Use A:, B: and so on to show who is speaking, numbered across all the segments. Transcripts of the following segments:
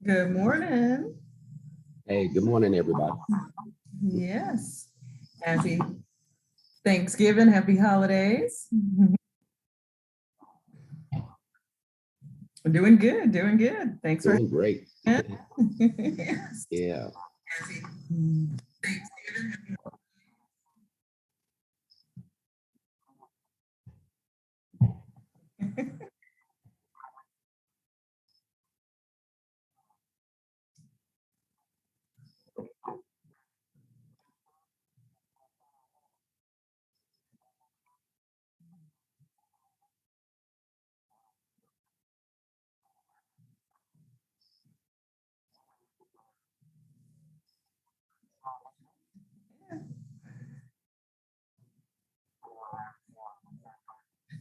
A: Good morning.
B: Hey, good morning, everybody.
A: Yes. Happy Thanksgiving. Happy holidays. Doing good. Doing good. Thanks for
B: Doing great.
A: yes.
B: Yeah.
A: Happy Thanksgiving.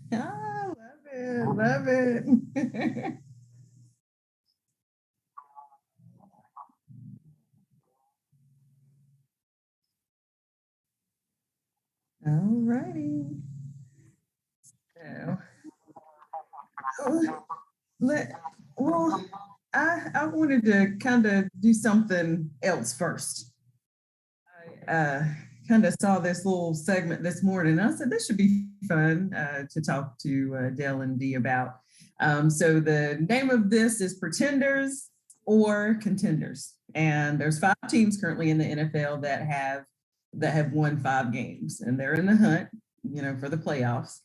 A: Ah, love it. Love it. All righty. So, let well, I wanted to kind of do something else first. I kind of saw this little segment this morning. And I said this should be fun to talk to Dell and Dee about. So the name of this is Pretenders or Contenders, and there's 5 teams currently in the NFL that have won 5 games, and they're in the hunt, for the playoffs.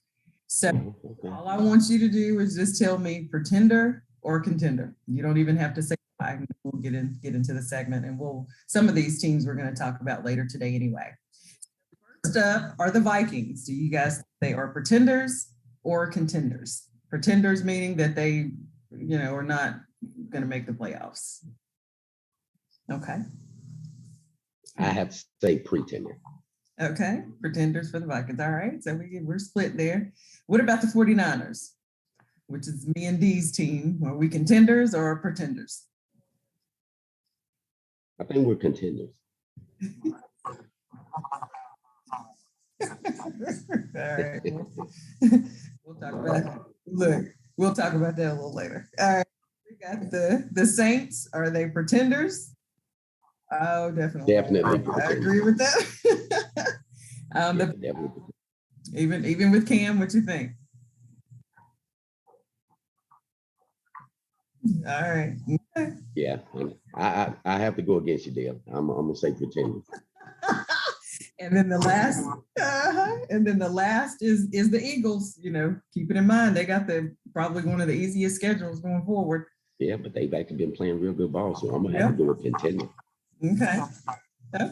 A: So all I want you to do is just tell me pretender or contender. You don't even have to say why. We'll get into the segment, and some of these teams we're going to talk about later today anyway. First up are the Vikings. Do you guys think they are pretenders or contenders? Pretenders meaning that they, are not going to make the playoffs. Okay.
B: I have to say pretender.
A: Okay, pretenders for the Vikings. All right, so we're split there. What about the 49ers, which is me and Dee's team? Are we contenders or pretenders?
B: I think we're contenders.
A: All right. We'll talk about we'll talk about that a little later. All right. We got the Saints. Are they pretenders? Oh, definitely.
B: Definitely.
A: I agree with that. Even with Cam, what you think? All right.
B: Yeah, I have to go against you, Dale. I'm gonna say pretenders.
A: And then the last is the Eagles. Keep it in mind they got probably one of the easiest schedules going forward.
B: Yeah, but they've actually been playing real good ball, so I'm gonna have to go with contender.
A: Okay. All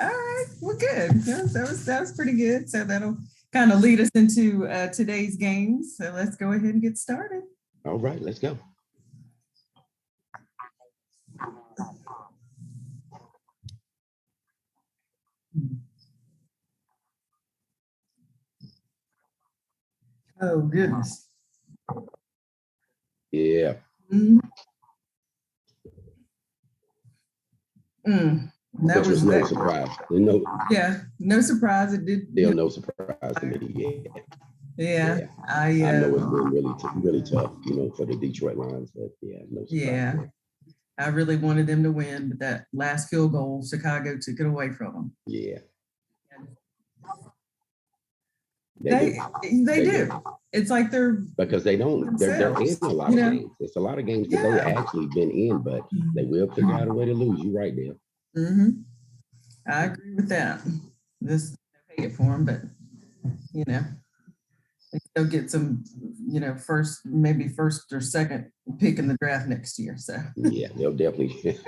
A: right. Well, good. That was pretty good. So that'll kind of lead us into today's games. So let's go ahead and get started.
B: All right, let's go.
A: Oh, goodness.
B: Yeah.
A: That was
B: no surprise.
A: No surprise. It did.
B: Dale, no surprise to me.
A: Yeah.
B: I know it's been really tough, for the Detroit Lions, but no surprise.
A: Yeah. I really wanted them to win, but that last field goal, Chicago took it away from them.
B: Yeah.
A: They do. It's like
B: because they're in a lot of games. It's a lot of games that they've actually been in, but they will figure out a way to lose. You're right, Dale.
A: I agree with that. This I hate it for them, but they'll get some, maybe first or second pick in the draft next year. So
B: yeah, they'll definitely.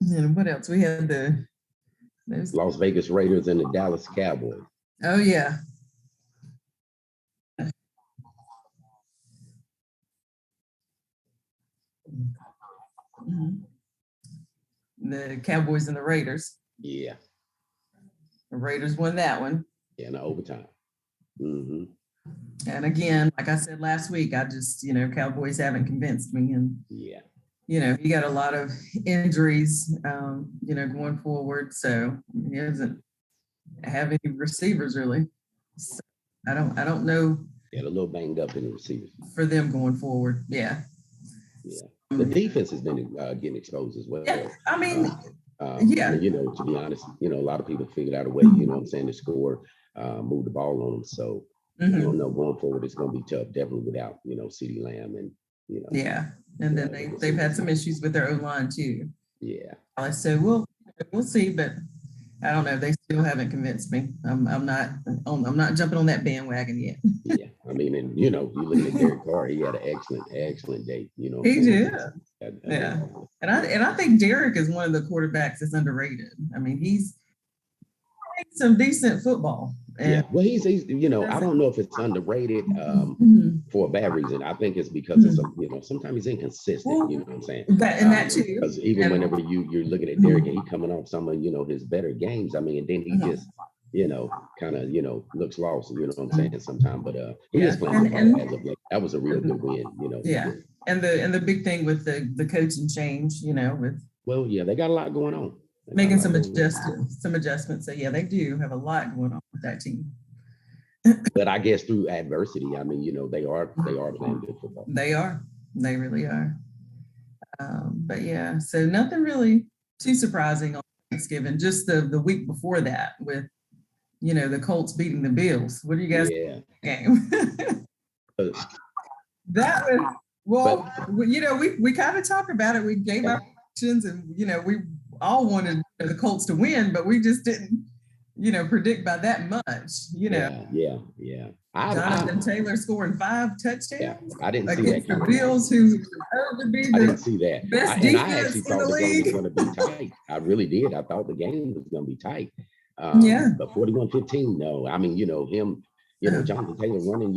A: And what else? We had the
B: Las Vegas Raiders and the Dallas Cowboys.
A: Oh yeah. The Cowboys and the Raiders.
B: Yeah.
A: The Raiders won that one.
B: Yeah, in overtime.
A: And again, like I said last week, I just, Cowboys haven't convinced me. And he got a lot of injuries, going forward. So he doesn't have any receivers really. So I don't know.
B: Yeah, a little banged up in the receivers.
A: For them going forward. Yeah.
B: Yeah. The defense has been getting exposed as well.
A: Yeah. I mean,
B: yeah. I mean, to be honest, a lot of people figured out a way, to score, move the ball on them. So I don't know, going forward, it's going to be tough, definitely without, CeeDee Lamb and,
A: Yeah. And then they've had some issues with their O-line too.
B: Yeah.
A: So we'll see, but I don't know. They still haven't convinced me. I'm not jumping on that bandwagon yet.
B: Yeah, I mean, and you looking at Derek Carr, he had an excellent day.
A: He did. Yeah, and I think Derek is one of the quarterbacks that's underrated. I mean, he's playing some decent football.
B: Yeah, well, he's I don't know if it's underrated for a bad reason. I think it's because it's sometimes he's inconsistent. You know what I'm saying?
A: That too.
B: Because even whenever you're looking at Derek and he coming off some of his better games, I mean, and then he just kind of looks lost. You know what I'm saying? Sometimes, but he is playing football as of late. That was a real good win.
A: Yeah, and the big thing with the coaching change, with
B: they got a lot going on.
A: Making some adjustments. So yeah, they do have a lot going on with that team.
B: But I guess through adversity, I mean, they are playing good football.
A: They really are. But yeah, so nothing really too surprising on Thanksgiving. Just the week before that with the Colts beating the Bills. What do you guys think of that game? That was we kind of talked about it. We gave our predictions, and we all wanted the Colts to win, but we just didn't, predict by that much.
B: Yeah.
A: Jonathan Taylor scoring 5 touchdowns. Yeah,
B: I didn't see that.
A: The Bills, who deserved to be
B: I didn't see that.
A: Best
B: And I
A: defense
B: actually
A: in
B: thought
A: the
B: the game
A: league.
B: was going to be tight. I really did. I thought the game was going to be tight. But 41-15, no. I mean, him. Jonathan Taylor running,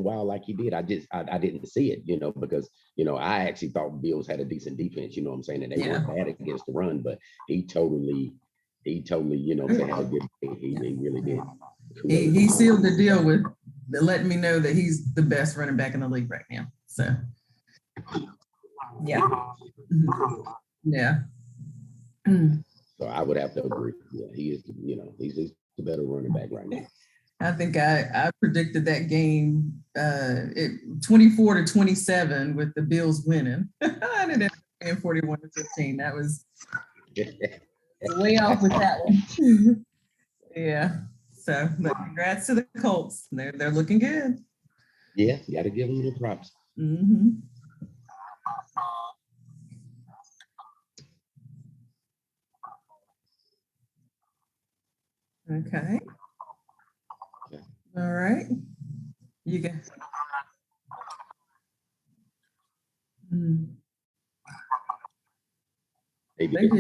B: wild like he did. I didn't see it, because, I actually thought the Bills had a decent defense, and they weren't bad against the run, but he totally, had a good day. He really did.
A: He sealed the deal with letting me know that he's the best running back in the league right now. So, yeah. Yeah.
B: So I would have to agree. Yeah, he is, he's the better running back right now.
A: I think I predicted that game 24-27 with the Bills winning. I ended up being 41-15. That was way off with that one. Yeah. So congrats to the Colts. They're looking good.
B: Yeah, you got to give them the props.
A: Mm-hmm. Okay. All right. You guys. They did.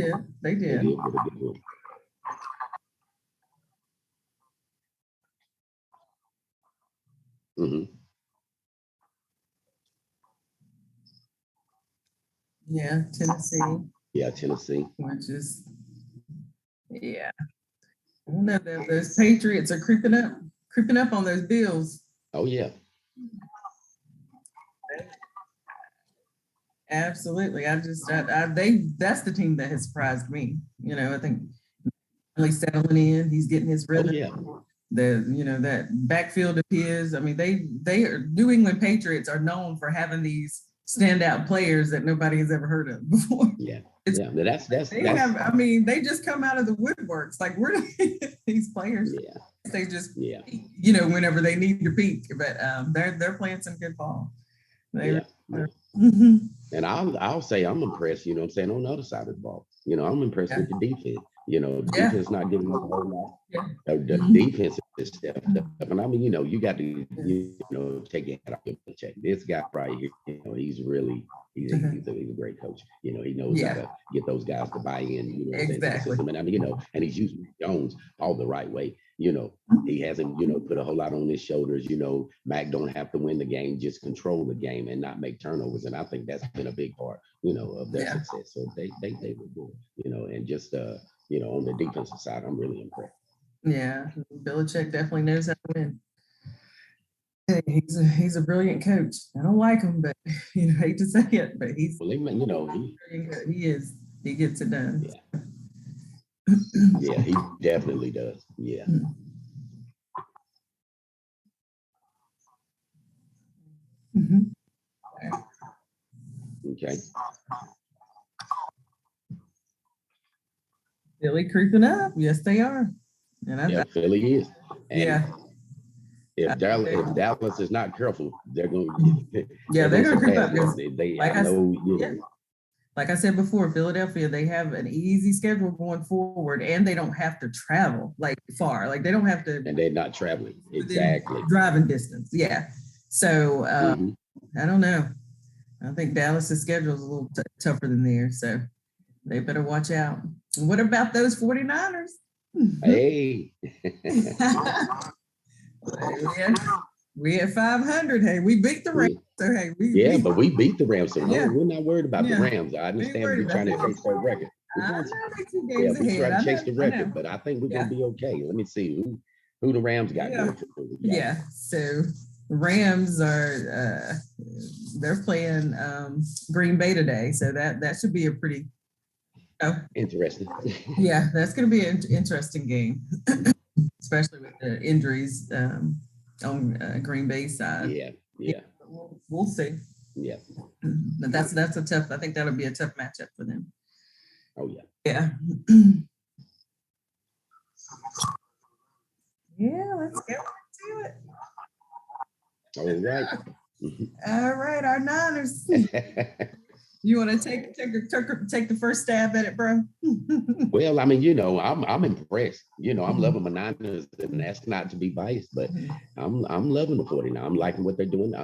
A: They did.
B: Mm-hmm.
A: Yeah, Tennessee.
B: Yeah, Tennessee.
A: Which is, I don't know, those Patriots are creeping up on those Bills.
B: Oh yeah.
A: Absolutely. that's the team that has surprised me. I think really settling in, he's getting his rhythm.
B: Oh, yeah.
A: That backfield of his. I mean, they are New England Patriots are known for having these standout players that nobody has ever heard of before.
B: Yeah. That's
A: they just come out of the woodworks. Like, where do these players?
B: Yeah.
A: They just whenever they need to peak. But they're playing some good ball.
B: And I'll say I'm impressed, on the other side of the ball. I'm impressed with the defense. Defense not giving up a whole lot.
A: Yeah.
B: The defense is stepped up. And I mean, you got to take your head off your check. This guy right here, he's really he's a great coach. He knows how to get those guys to buy in,
A: Exactly.
B: And I mean, and he's using Jones all the right way. He hasn't, put a whole lot on his shoulders. Mac don't have to win the game, just control the game and not make turnovers. And I think that's been a big part, of their success. So they were good, and just, on the defensive side, I'm really impressed.
A: Yeah, Belichick definitely knows how to win. He's a brilliant coach. I don't like him, but I hate to say it, but he's he is. He gets it done.
B: Yeah. Yeah, he definitely does. Yeah. Okay.
A: Philly creeping up. Yes, they are. And
B: yeah, Philly is. And
A: yeah.
B: If Dallas is not careful, they're going to
A: they're going to creep up. Like I said before, Philadelphia, they have an easy schedule going forward, and they don't have to travel like far. Like they don't have to.
B: And they're not traveling. Exactly.
A: Driving distance. Yeah. So I don't know. I think Dallas's schedule is a little tougher than theirs. So they better watch out. What about those 49ers?
B: Hey.
A: We at 500. Hey, we beat the Rams. So hey,
B: but we beat the Rams. So we're not worried about the Rams. I understand we're trying to chase that record. We're trying to chase the record, but I think we're gonna be okay. Let me see who the Rams got.
A: So the Rams are they're playing Green Bay today. So that should be a pretty
B: interesting.
A: Yeah, that's gonna be an interesting game. Especially with the injuries on Green Bay side.
B: Yeah.
A: We'll see.
B: Yeah.
A: But that's a tough. I think that'll be a tough matchup for them.
B: Oh yeah.
A: Yeah. Yeah. Let's get to it.
B: All right.
A: All right, our Niners. You want to take the first stab at it, bro?
B: Well, I mean, I'm impressed. I'm loving my Niners, and that's not to be biased, but I'm loving the 49. I'm liking what they're doing.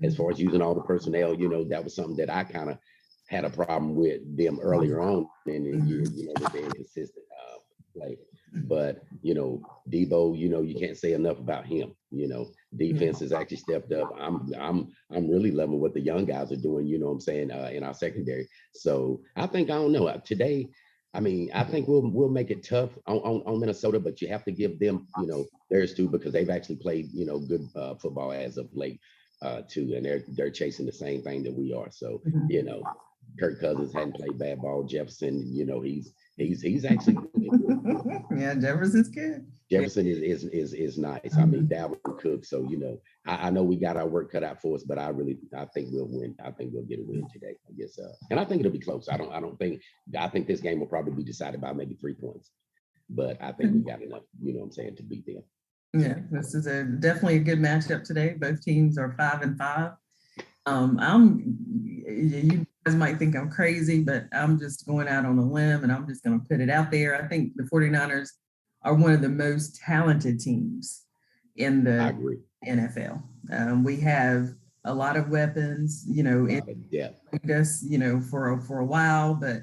B: As far as using all the personnel, that was something that I kind of had a problem with them earlier on in the year. They're being consistent play. But Debo, you can't say enough about him. Defense has actually stepped up. I'm really loving what the young guys are doing, in our secondary. So I don't know. Today, I mean, I think we'll make it tough on Minnesota, but you have to give them, theirs too, because they've actually played, good football as of late too, and they're chasing the same thing that we are. So, Kirk Cousins hadn't played bad ball. Jefferson, he's actually
A: yeah, Jefferson's good.
B: Jefferson is nice. I mean, Dalvin Cook. So I know we got our work cut out for us, but I think we'll win. I think we'll get a win today. I guess, and I think it'll be close. I think this game will probably be decided by maybe 3 points, but I think we got enough. To beat them.
A: Yeah, this is definitely a good matchup today. Both teams are 5-5. You guys might think I'm crazy, but I'm just going out on a limb and I'm just going to put it out there. I think the 49ers are one of the most talented teams in the NFL. We have a lot of weapons, for a while, but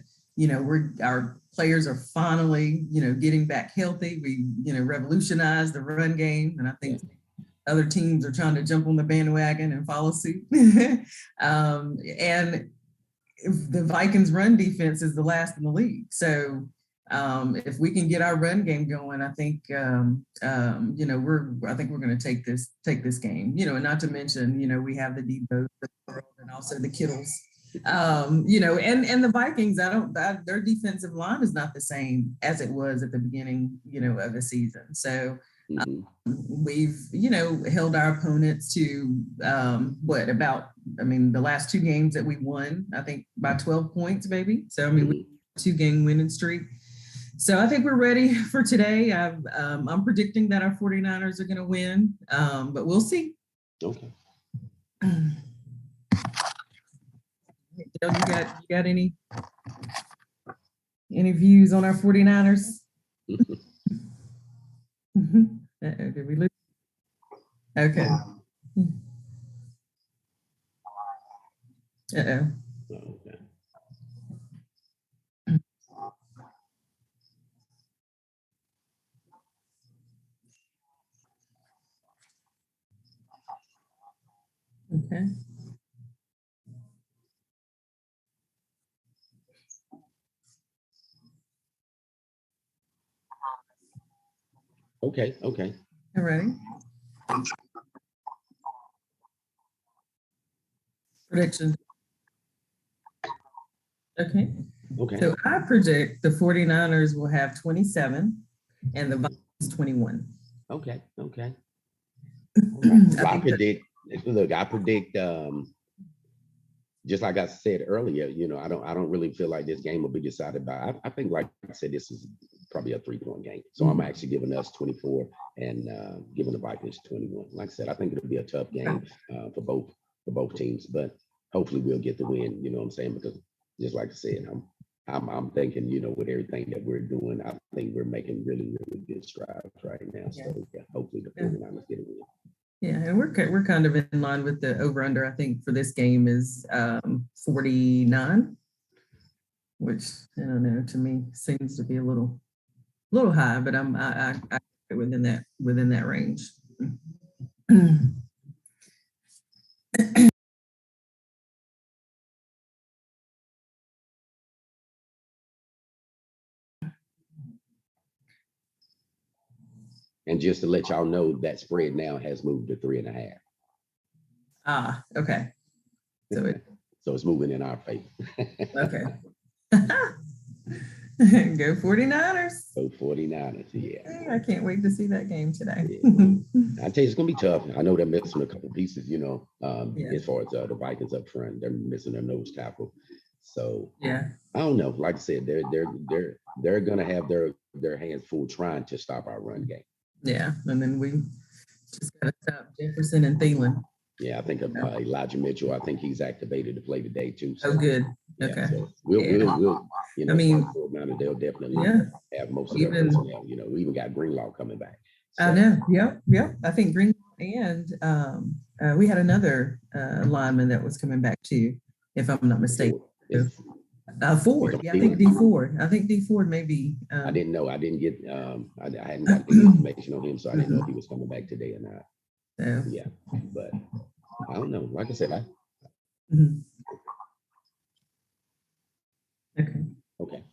A: our players are finally, getting back healthy. We, revolutionized the run game, and I think other teams are trying to jump on the bandwagon and follow suit. And the Vikings run defense is the last in the league. So if we can get our run game going, I think we're going to take this game. And not to mention, we have the Debo and also the Kittles. And the Vikings, their defensive line is not the same as it was at the beginning, of the season. So we've, held our opponents to the last 2 games that we won, I think by 12 points, maybe. So, we 2-game winning streak. So I think we're ready for today. I'm predicting that our 49ers are going to win, but we'll see.
B: Okay.
A: Dell, you got any views on our 49ers? Did we lose? Okay. Uh-oh. Okay.
B: Okay.
A: All right. Prediction. Okay. So I predict the 49ers will have 27 and the Vikings 21.
B: Okay.
A: I
B: Look, I predict just like I said earlier, I don't really feel like this game will be decided by. I think, like I said, this is probably a 3-point game. So I'm actually giving us 24 and giving the Vikings 21. Like I said, I think it'll be a tough game for both teams, but hopefully we'll get the win. You know what I'm saying? Because just like I said, I'm thinking, with everything that we're doing, I think we're making really, really good strides right now. So yeah, hopefully the 49ers get a win.
A: Yeah, and we're kind of in line with the over-under. I think for this game is 49, which I don't know, to me seems to be a little high, but I within that range.
B: And just to let y'all know, that spread now has moved to 3.5.
A: Ah, okay. So
B: it's moving in our favor.
A: Okay. Go 49ers.
B: Go 49ers, yeah.
A: I can't wait to see that game today.
B: Yeah. I tell you, it's gonna be tough. I know they're missing a couple pieces, as far as the Vikings up front. They're missing their nose tackle. So
A: yeah,
B: I don't know. Like I said, they're gonna have their hands full trying to stop our run game.
A: Yeah, and then we just gotta stop Jefferson and Thielen.
B: Yeah, I think Elijah Mitchell. I think he's activated to play today too.
A: So, good.
B: Yeah,
A: okay.
B: So we'll
A: I mean,
B: they'll definitely have most of their personnel. We even got Greenlaw coming back.
A: So. I know. Yep. I think Greenlaw and we had another lineman that was coming back too, if I'm not mistaken. Ford. Yeah, I think D Ford. I think D Ford may be.
B: I didn't know. I didn't get. I hadn't got the information on him, so I didn't know if he was coming back today or not. Yeah, but I don't know. Like I said,
A: Okay.
B: Okay.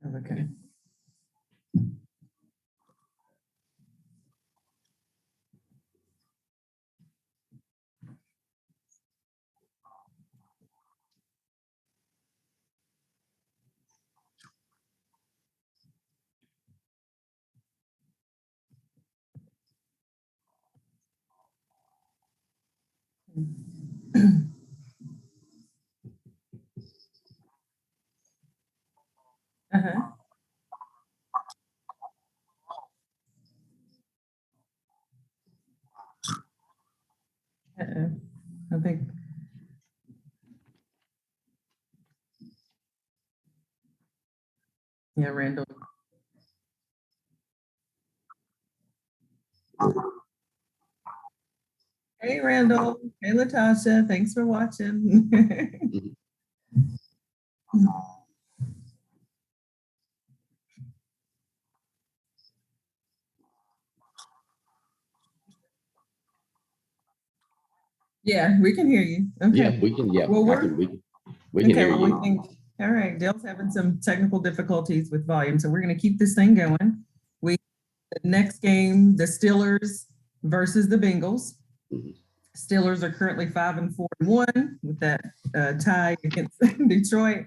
A: Okay. Uh-huh. I think. Yeah, Randall. Hey, Randall. Hey, Latasha. Thanks for watching. Yeah, we can hear you. Okay.
B: Yeah, we can. Yeah,
A: well,
B: we can hear you.
A: All right. Dell's having some technical difficulties with volume, so we're going to keep this thing going. The next game, the Steelers versus the Bengals. Steelers are currently 5-4-1 with that tie against Detroit,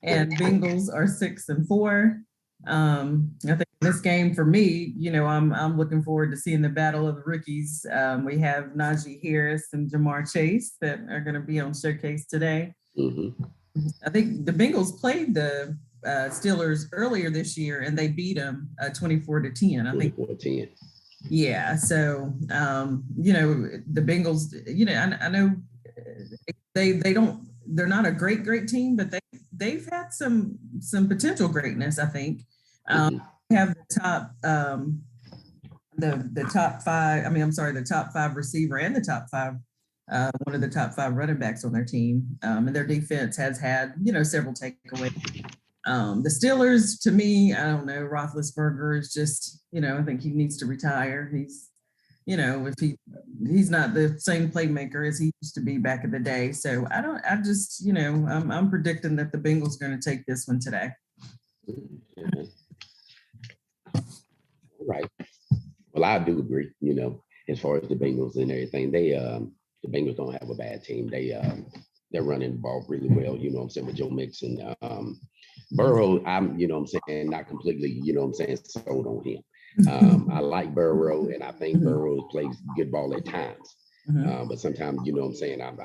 A: and Bengals are 6-4. I think this game for me, I'm looking forward to seeing the battle of the rookies. We have Najee Harris and Jamar Chase that are going to be on showcase today. I think the Bengals played the Steelers earlier this year and they beat them 24-10. I think
B: 24-10.
A: Yeah. So, the Bengals, I know they're not a great team, but they've had some potential greatness, I think. Have the top, the top five, the top five receiver and the top five, one of the top five running backs on their team. And their defense has had, several takeaways. The Steelers, to me, I don't know, Roethlisberger is just, I think he needs to retire. He's, if he's not the same playmaker as he used to be back in the day. So I'm predicting that the Bengals are going to take this one today.
B: Right. Well, I do agree, as far as the Bengals and everything, the Bengals don't have a bad team. They're running the ball really well, with Joe Mixon. Burrow, I'm, not completely, sold on him. I like Burrow, and I think Burrow plays good ball at times. But sometimes, I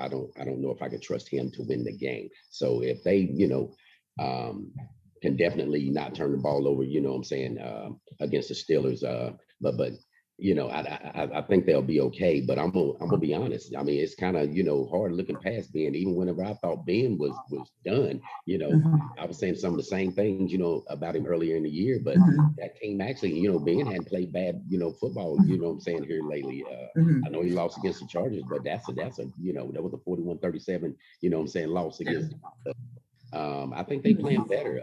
B: don't know if I can trust him to win the game. So if they, can definitely not turn the ball over, against the Steelers. But I think they'll be okay, but I'm gonna be honest. I mean, it's kind of, hard looking past Ben. Even whenever I thought Ben was done, I was saying some of the same things, about him earlier in the year, but that team actually, Ben hadn't played bad, football, here lately. I know he lost against the Chargers, but that's a, that was a 41-37, loss against. I think they playing better.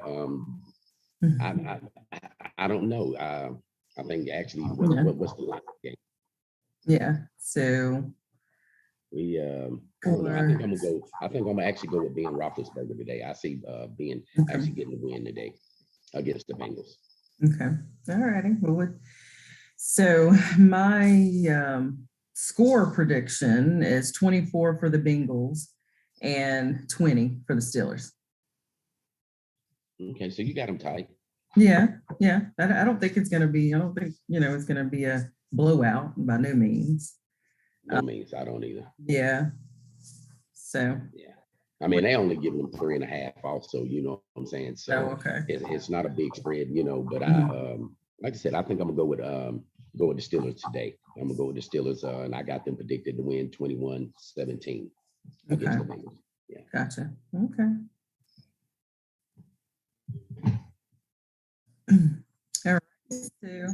B: I don't know. I think actually, what's the line game?
A: Yeah. So
B: we, I think I'm gonna actually go with Ben Roethlisberger today. I see Ben actually getting the win today against the Bengals.
A: Okay. All righty. Well, so my score prediction is 24 for the Bengals and 20 for the Steelers.
B: Okay, so you got them tight.
A: Yeah. I don't think it's going to be, it's going to be a blowout by no means.
B: No means, I don't either.
A: Yeah. So.
B: Yeah. I mean, they only give them 3.5 also, you know what I'm saying? So it's not a big spread, but like I said, I think I'm gonna go with the Steelers today. I'm gonna go with the Steelers, and I got them predicted to win 21-17 against the Bengals. Yeah.
A: Gotcha. Okay. All right. So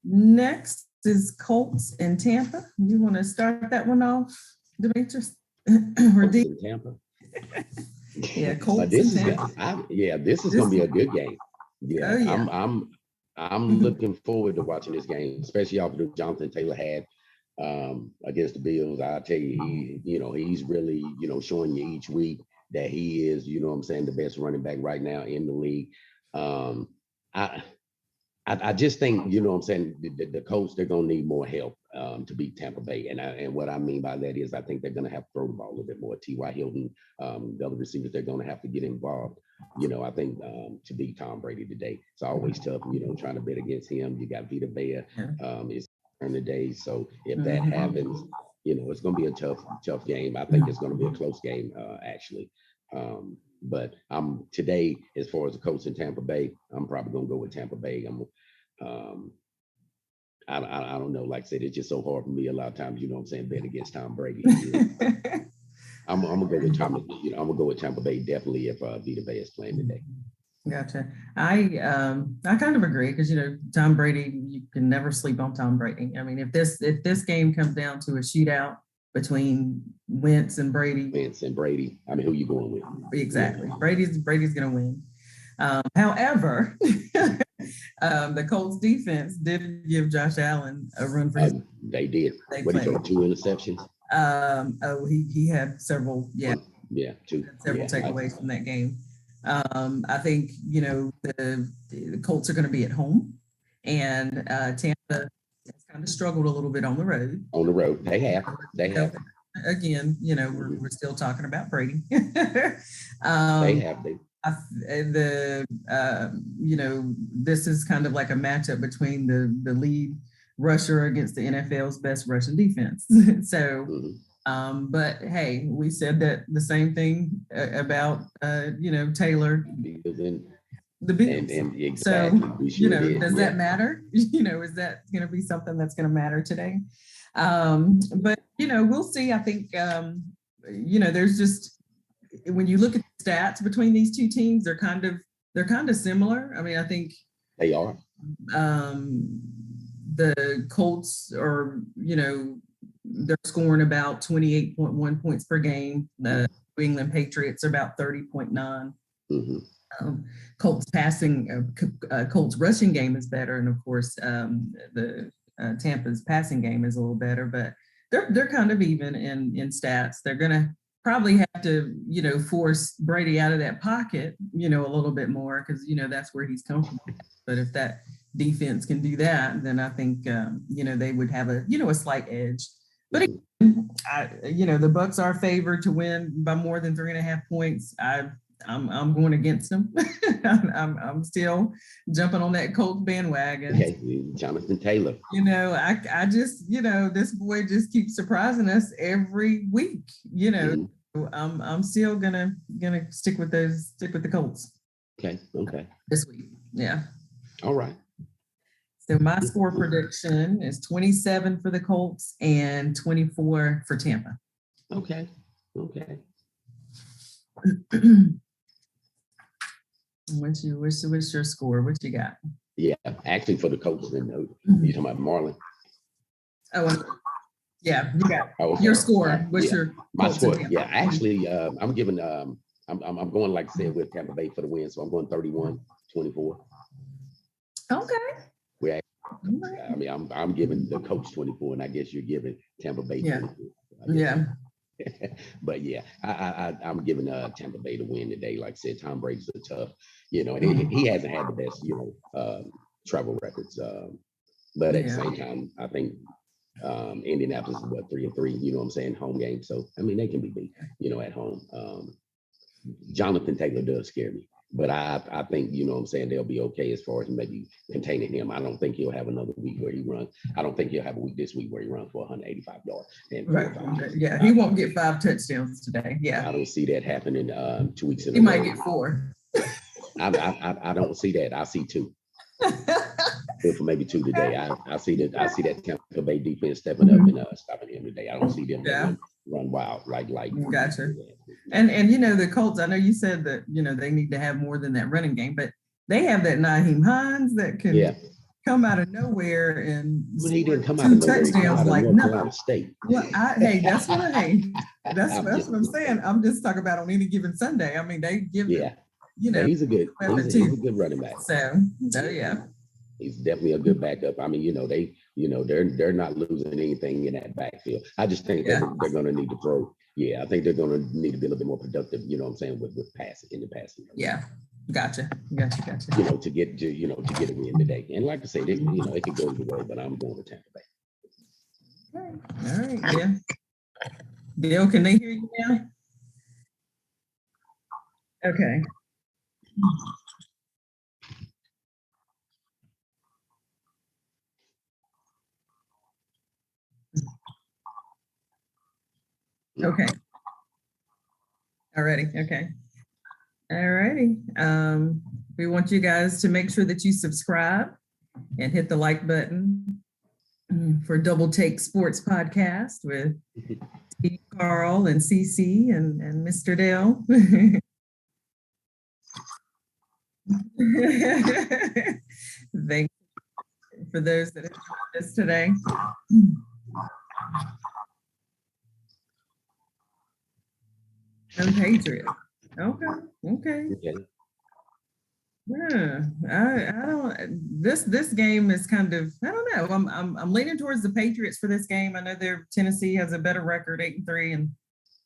A: next is Colts in Tampa. You want to start that one off, Demetrius?
B: Colts in Tampa.
A: Yeah, Colts.
B: This is gonna be a good game. Yeah, I'm looking forward to watching this game, especially after the Jonathan Taylor had against the Bills. I tell you, he's really, showing you each week that he is, the best running back right now in the league. I just think, the Colts, they're going to need more help to beat Tampa Bay. And what I mean by that is I think they're going to have to throw the ball a little bit more. T.Y. Hilton, the other receivers, they're going to have to get involved. I think to beat Tom Brady today, it's always tough, trying to bet against him. You got Vita Vea, it's in the day. So if that happens, it's going to be a tough game. I think it's going to be a close game, actually. But today, as far as the Colts in Tampa Bay, I'm probably gonna go with Tampa Bay. I don't know. Like I said, it's just so hard for me a lot of times. Bet against Tom Brady. I'm gonna go with Tampa. I'm gonna go with Tampa Bay definitely if Vita Vea is playing today.
A: Gotcha. I kind of agree because Tom Brady, you can never sleep on Tom Brady. I mean, if this game comes down to a shootout between Wentz and Brady,
B: I mean, who you going with?
A: Exactly. Brady's going to win. However, the Colts defense did give Josh Allen a run for his.
B: They did. What did he throw? 2 interceptions?
A: He had several. Yeah.
B: Two.
A: Several takeaways from that game. I think the Colts are going to be at home, and Tampa has kind of struggled a little bit on the road.
B: They have.
A: Again, we're still talking about Brady.
B: They have.
A: This is kind of like a matchup between the lead rusher against the NFL's best rushing defense. So. But hey, we said that the same thing about Taylor, the Bills.
B: And exactly.
A: So does that matter? Is that going to be something that's going to matter today? But we'll see. I think there's just, when you look at the stats between these two teams, they're kind of similar. I mean, I think
B: they are.
A: The Colts are, they're scoring about 28.1 points per game. The New England Patriots are about 30.9. Colts rushing game is better, and of course, the Tampa's passing game is a little better. But they're kind of even in stats. They're gonna probably have to force Brady out of that pocket a little bit more because that's where he's comfortable. But if that defense can do that, then I think they would have a slight edge. But again, the Bucs are favored to win by more than 3.5 points. I'm going against them. I'm still jumping on that Colts bandwagon.
B: Okay, Jonathan Taylor.
A: I just this boy just keeps surprising us every week. I'm still gonna stick with the Colts.
B: Okay.
A: This week, yeah.
B: All right.
A: So my score prediction is 27 for the Colts and 24 for Tampa.
B: Okay.
A: What's your score? What you got?
B: Yeah, actually for the Colts, then you talking about Marlon?
A: Oh, yeah, you got your score. What's your
B: my score? Yeah, actually, I'm giving I'm going, like I said, with Tampa Bay for the win, so I'm going 31-24.
A: Okay.
B: I mean, I'm giving the Colts 24, and I guess you're giving Tampa Bay 24.
A: Yeah.
B: But yeah, I'm giving Tampa Bay to win today. Like I said, Tom Brady's a tough, and he hasn't had the best, travel records. But at the same time, I think Indianapolis is 3-3. You know what I'm saying? Home game. So I mean, they can be beat, at home. Jonathan Taylor does scare me. But I think, what I'm saying, they'll be okay as far as maybe containing him. I don't think he'll have another week where he runs. I don't think he'll have a week this week where he runs for 185 yards.
A: Right. Yeah, he won't get 5 touchdowns today. Yeah.
B: I don't see that happening 2 weeks in a
A: row. He might get 4.
B: I don't see that. I see 2. For maybe 2 today. I see that Tampa Bay defense stepping up and stopping him today. I don't see them run wild like.
A: Gotcha. And the Colts, I know you said that they need to have more than that running game, but they have that Nyheim Hines that can come out of nowhere and
B: he didn't come out of nowhere.
A: Touchdowns like
B: nothing. State.
A: Well, that's what I'm saying. I'm just talking about on any given Sunday. I mean, they give
B: he's a good running back.
A: So yeah.
B: He's definitely a good backup. I mean, they're not losing anything in that backfield. I just think they're going to need to throw. Yeah, I think they're going to need to be a little bit more productive. You know what I'm saying, with passing in the passing.
A: Yeah, gotcha.
B: To get a win today. And like I said, it could go either way, but I'm going with Tampa Bay.
A: Okay. All right. Yeah. Bill, can they hear you now? Okay. Okay. Alrighty. Okay. Alrighty. We want you guys to make sure that you subscribe and hit the like button for Double Take Sports Podcast with Steve, Carl, and CC and Mr. Dell. Thank you for those that have joined us today. And Patriots. Okay. Yeah, I don't. This game is kind of, I don't know. I'm leaning towards the Patriots for this game. I know Tennessee has a better record, 8-3, and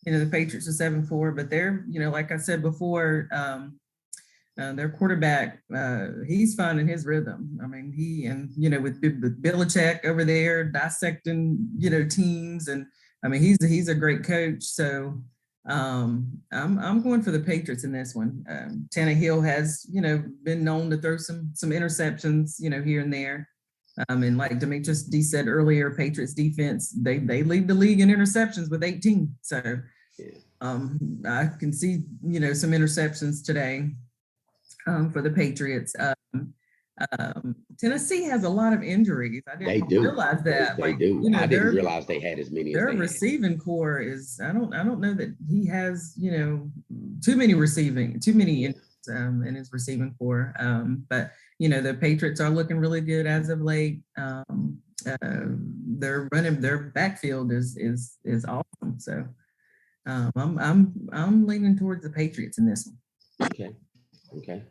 A: the Patriots are 7-4. But they're, like I said before, their quarterback, he's finding his rhythm. I mean, with Belichick over there dissecting, teams, and I mean, he's a great coach. So I'm going for the Patriots in this one. Tannehill has, been known to throw some interceptions, here and there. And like Demetrius D said earlier, Patriots defense, they lead the league in interceptions with 18. So I can see, some interceptions today for the Patriots. Tennessee has a lot of injuries. I didn't realize that.
B: They do. I didn't realize they had as many.
A: Their receiving core is. I don't know that he has. Too many in his receiving core. But the Patriots are looking really good as of late. Their backfield is awesome. So I'm leaning towards the Patriots in this one.
B: Okay.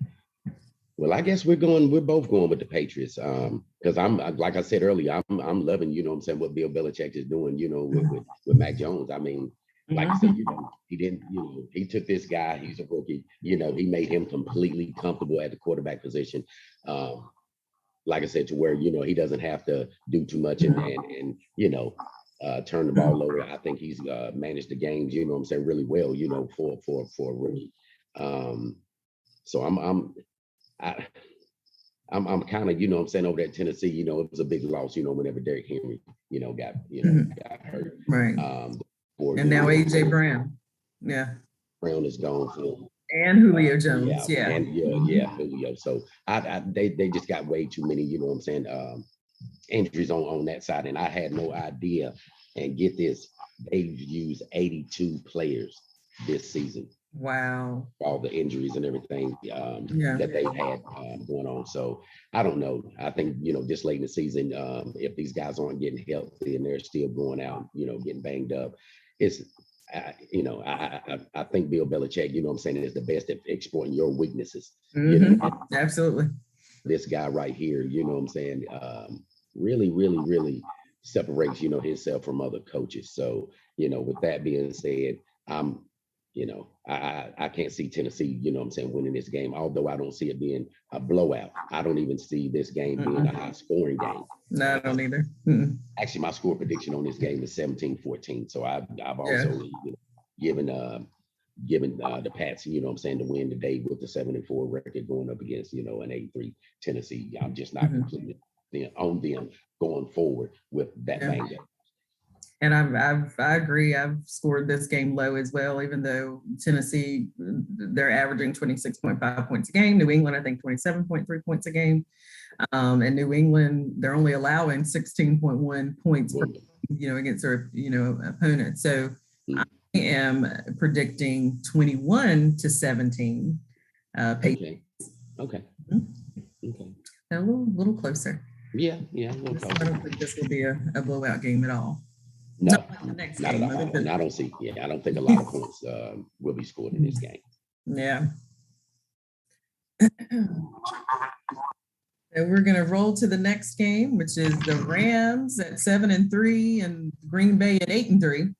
B: Well, I guess we're both going with the Patriots. Because I'm, like I said earlier, I'm loving, what Bill Belichick is doing, with Mac Jones. I mean, like I said, he didn't, he took this guy, he's a rookie, he made him completely comfortable at the quarterback position. Like I said, to where, he doesn't have to do too much and turn the ball over. I think he's managed the games, really well, for a rookie. So I'm kind of, over at Tennessee, it was a big loss, whenever Derrick Henry, got hurt.
A: Right. And now AJ Brown. Yeah.
B: Brown is gone for.
A: And Julio Jones.
B: Julio. So they just got way too many, injuries on that side. And I had no idea. And get this, they've used 82 players this season.
A: Wow.
B: All the injuries and everything that they've had going on. So I don't know. I think, this late in the season, if these guys aren't getting healthy and they're still going out, getting banged up, it's, I think Bill Belichick, is the best at exploiting your weaknesses.
A: Absolutely.
B: This guy right here, really, really, really separates, himself from other coaches. So, with that being said, I can't see Tennessee, winning this game, although I don't see it being a blowout. I don't even see this game being a high scoring game.
A: No, I don't either.
B: Actually, my score prediction on this game is 17-14. So I've also given the Pats, to win today with the 7-4 record going up against, an 8-3 Tennessee. I'm just not completely on them going forward with that bang up.
A: And I agree. I've scored this game low as well, even though Tennessee, they're averaging 26.5 points a game. New England, I think 27.3 points a game. And New England, they're only allowing 16.1 points per game, against their, opponent. So I am predicting 21-17.
B: Okay.
A: A little closer.
B: Yeah. I
A: don't think this will be a blowout game at all.
B: No, not at all. And I don't see. I don't think a lot of points will be scored in this game.
A: Yeah. So we're going to roll to the next game, which is the Rams at 7-3 and Green Bay at 8-3.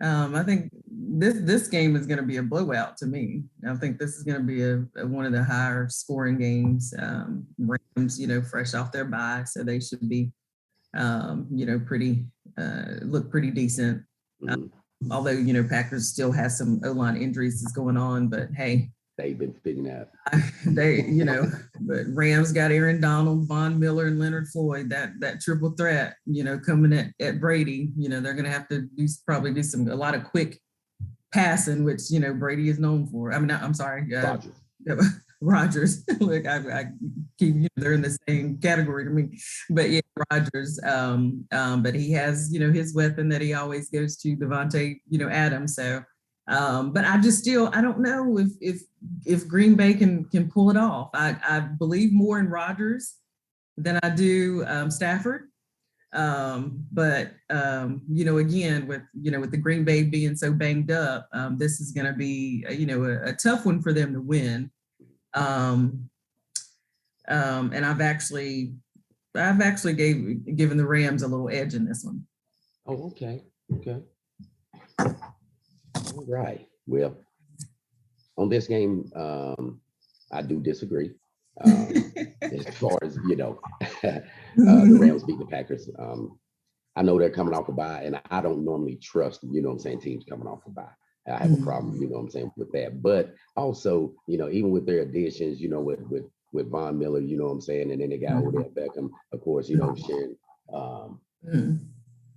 A: I think this game is going to be a blowout to me. I think this is going to be one of the higher scoring games. Rams, fresh off their bye, so they should be, look pretty decent. Although, Packers still has some O-line injuries that's going on, but hey.
B: They've been figuring out.
A: But Rams got Aaron Donald, Von Miller, and Leonard Floyd, that triple threat, coming at Brady. They're going to have to probably do a lot of quick passing, which, Brady is known for. I mean, I'm sorry. Rodgers. Look, I keep, they're in the same category to me, but yeah, Rodgers. But he has, his weapon that he always goes to, Devontae, Adams. So But I don't know if Green Bay can pull it off. I believe more in Rodgers than I do Stafford. But again, with the Green Bay being so banged up, this is going to be a tough one for them to win. And I've actually given the Rams a little edge in this one.
B: Oh, okay. All right. Well, on this game, I do disagree. As far as the Rams beat the Packers. I know they're coming off a bye, and I don't normally trust, teams coming off a bye. I have a problem, with that. But also, even with their additions, with Von Miller, and then they got Odell Beckham, of course, sharing.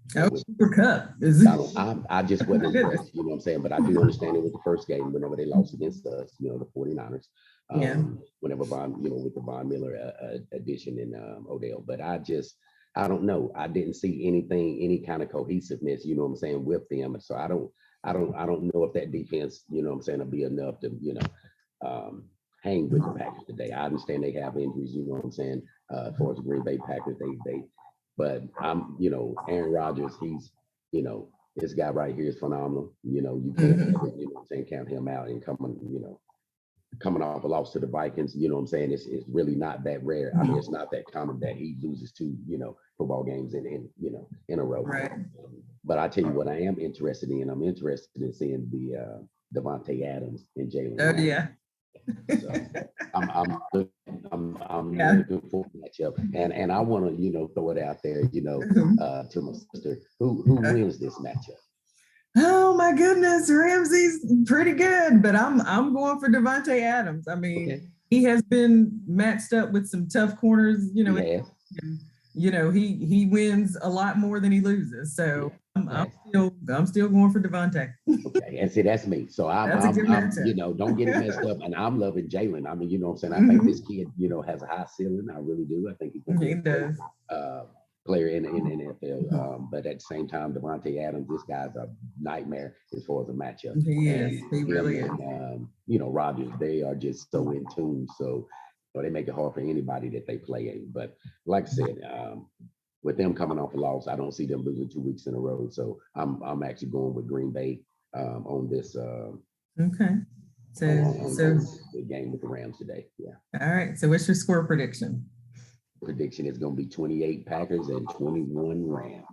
A: Super Cup.
B: I just wasn't impressed, but I do understand it was the first game whenever they lost against us, the 49ers. Whenever with the Von Miller addition and Odell, but I don't know. I didn't see any kind of cohesiveness, with them. So I don't know if that defense, will be enough to, hang with the Packers today. I understand they have injuries, as far as the Green Bay Packers, but Aaron Rodgers, he's, this guy right here is phenomenal. You can't, count him out and coming off a loss to the Vikings, it's really not that rare. I mean, it's not that common that he loses two, football games in a row.
A: Right.
B: But I tell you what I am interested in. I'm interested in seeing the Devontae Adams and Jalen.
A: Oh, yeah.
B: So I'm looking forward to that matchup, and I want to throw it out there to my sister who wins this matchup.
A: Oh my goodness, Ramsey's pretty good, but I'm going for Devontae Adams. I mean, He has been matched up with some tough corners. He wins a lot more than he loses. So I'm still going for Devontae.
B: Okay, and see, that's me. So I'm don't get it messed up. And I'm loving Jalen. I mean, I think this kid, has a high ceiling. I really do. I think he's going to be a great player in the NFL. But at the same time, Devontae Adams, this guy's a nightmare as far as a matchup.
A: He is. He really is.
B: Rodgers, they are just so in tune. So they make it hard for anybody that they play in. But like I said, with them coming off a loss, I don't see them losing 2 weeks in a row. So I'm actually going with Green Bay on this.
A: Okay. So
B: the game with the Rams today. Yeah.
A: All right. So what's your score prediction?
B: Prediction is going to be 28 Packers and 21 Rams.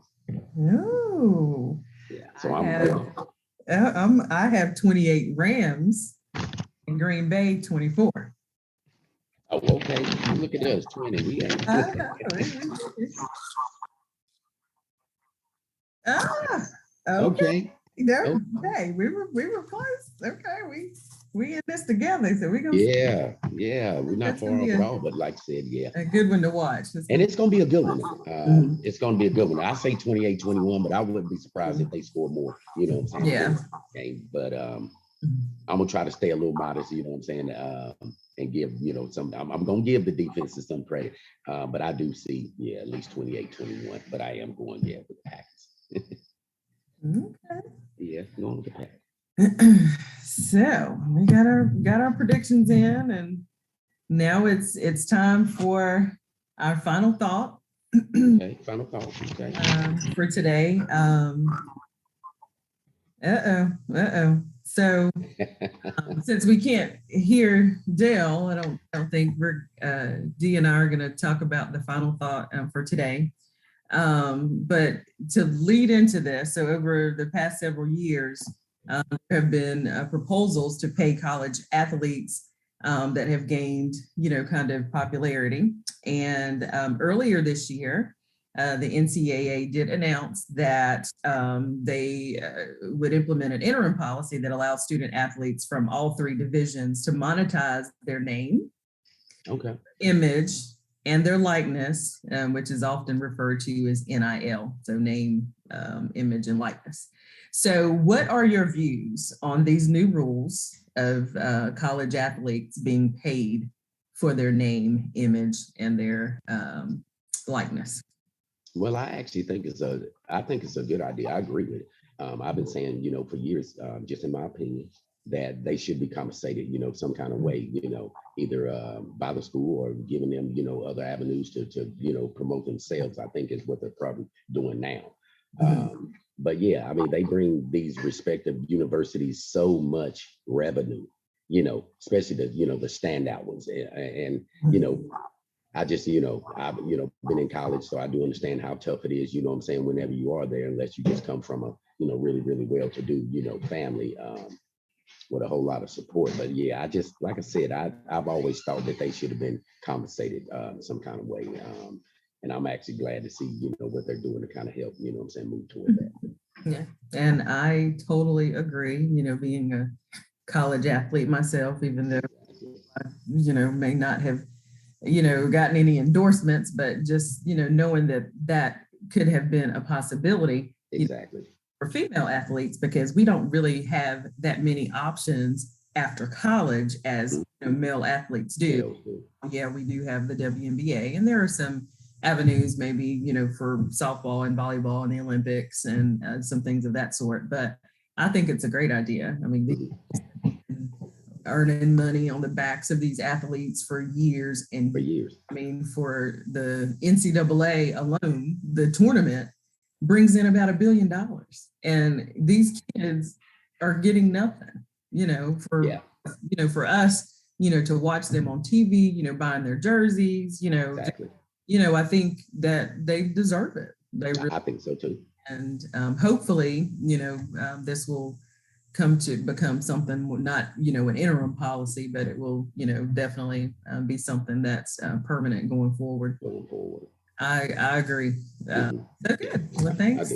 A: Oh.
B: Yeah. So
A: I have 28 Rams and Green Bay 24.
B: Oh, okay. Look at us, 20. We
A: okay. Okay. We were close. Okay. We in this together, so we're gonna.
B: Yeah. We're not far off at all, but like I said,
A: a good one to watch.
B: And it's gonna be a good one. It's gonna be a good one. I say 28-21, but I wouldn't be surprised if they score more. You know what I'm saying?
A: Yeah.
B: Game. But I'm gonna try to stay a little modest. You know what I'm saying? And give some. I'm gonna give the defenses some credit. But I do see at least 28-21. But I am going with the Packers.
A: Okay.
B: Yeah, going with the Packers.
A: So we got our predictions in, and now it's time for our final thought.
B: Okay, final thought. Okay.
A: For today. So since we can't hear Dell, I don't think Dee and I are going to talk about the final thought for today. But to lead into this, so over the past several years, there have been proposals to pay college athletes that have gained, kind of popularity. And earlier this year, the NCAA did announce that they would implement an interim policy that allows student athletes from all three divisions to monetize their name, image, and their likeness, which is often referred to as NIL, so name, image, and likeness. So what are your views on these new rules of college athletes being paid for their name, image, and their likeness?
B: Well, I actually think it's a good idea. I agree with it. I've been saying, for years, just in my opinion, that they should be compensated, some kind of way, either by the school or giving them, other avenues to promote themselves. I think is what they're probably doing now. But yeah, I mean, they bring these respective universities so much revenue, especially the standout ones. And I just, I've, been in college, so I do understand how tough it is, what I'm saying, whenever you are there, unless you just come from a, really, really well-to-do, family with a whole lot of support. But yeah, I just, like I said, I've always thought that they should have been compensated some kind of way. And I'm actually glad to see, what they're doing to kind of help, move toward that.
A: Yeah, and I totally agree, being a college athlete myself, even though, may not have gotten any endorsements, but just, knowing that could have been a possibility.
B: Exactly.
A: For female athletes, because we don't really have that many options after college as male athletes do. Yeah, we do have the WNBA, and there are some avenues maybe, for softball and volleyball and the Olympics and some things of that sort. But I think it's a great idea. I mean, earning money on the backs of these athletes for years and years. I mean, for the NCAA alone, the tournament brings in about $1 billion, and these kids are getting nothing, for us, to watch them on TV, buying their jerseys,
B: Exactly.
A: I think that they deserve it.
B: I think so too.
A: And hopefully, this will come to become something, not, an interim policy, but it will, definitely be something that's permanent going forward. I agree. So good. Well, thanks.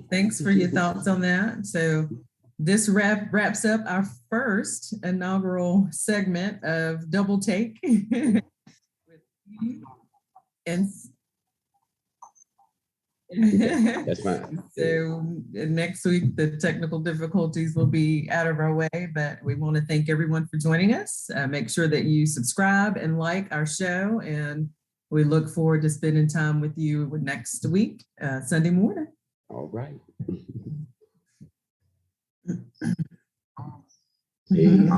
A: Thanks for your thoughts on that. So this wraps up our first inaugural segment of Double Take. And
B: that's fine.
A: So next week, the technical difficulties will be out of our way, but we want to thank everyone for joining us. Make sure that you subscribe and like our show, and we look forward to spending time with you next week, Sunday morning.
B: All right. Hey.